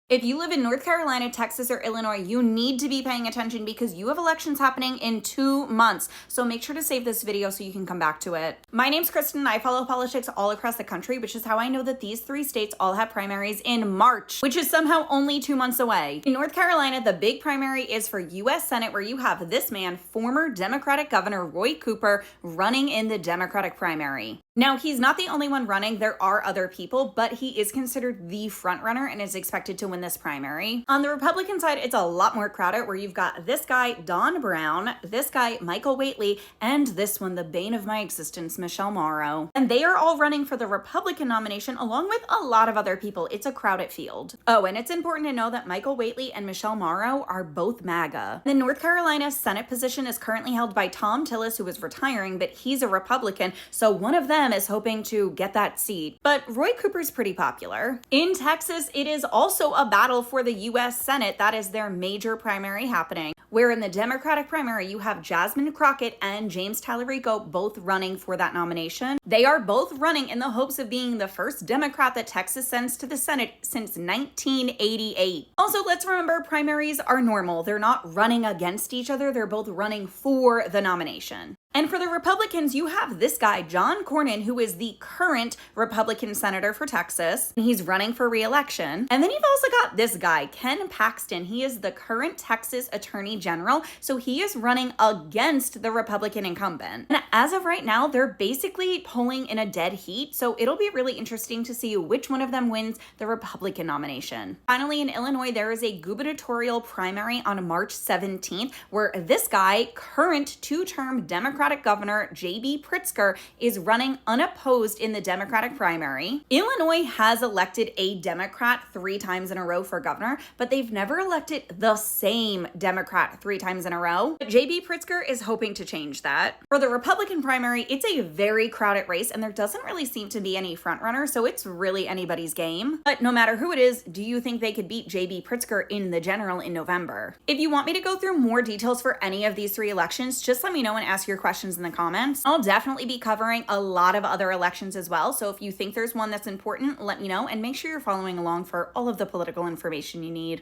If you live in North Carolina, Texas, or Illinois, you need to be paying attention because you have elections happening in 2 months. So make sure to save this video so you can come back to it. My name's Kristen and I follow politics all across the country, which is how I know that these 3 states all have primaries in March, which is somehow only 2 months away. In North Carolina, the big primary is for U.S. Senate, where you have this man, former Democratic Governor Roy Cooper, running in the Democratic primary. Now, he's not the only one running. There are other people, but he is considered the front runner and is expected to win this primary. On the Republican side, it's a lot more crowded, where you've got this guy, Don Brown, this guy, Michael Whately, and this one, the bane of my existence, Michelle Mauro. And they are all running for the Republican nomination along with a lot of other people. It's a crowded field. Oh, and it's important to know that Michael Whately and Michelle Mauro are both MAGA. The North Carolina Senate position is currently held by Thom Tillis, who is retiring, but he's a Republican, so one of them is hoping to get that seat. But Roy Cooper's pretty popular. In Texas, it is also a battle for the U.S. Senate. That is their major primary happening, where in the Democratic primary, you have Jasmine Crockett and James Tallarico both running for that nomination. They are both running in the hopes of being the first Democrat that Texas sends to the Senate since 1988. Also, let's remember primaries are normal. They're not running against each other. They're both running for the nomination. And for the Republicans, you have this guy, John Cornyn, who is the current Republican senator for Texas. He's running for re-election. And then you've also got this guy, Ken Paxton. He is the current Texas Attorney General, so he is running against the Republican incumbent. And as of right now, they're basically polling in a dead heat, so it'll be really interesting to see which one of them wins the Republican nomination. Finally, in Illinois, there is a gubernatorial primary on March 17th, where this guy, current 2-term Democratic Governor J.B. Pritzker, is running unopposed in the Democratic primary. Illinois has elected a Democrat 3 times in a row for governor, but they've never elected the same Democrat 3 times in a row. J.B. Pritzker is hoping to change that. For the Republican primary, it's a very crowded race, and there doesn't really seem to be any frontrunner, so it's really anybody's game. But no matter who it is, do you think they could beat J.B. Pritzker in the general in November? If you want me to go through more details for any of these 3 elections, just let me know and ask your questions in the comments. I'll definitely be covering a lot of other elections as well, so if you think there's one that's important, let me know, and make sure you're following along for all of the political information you need.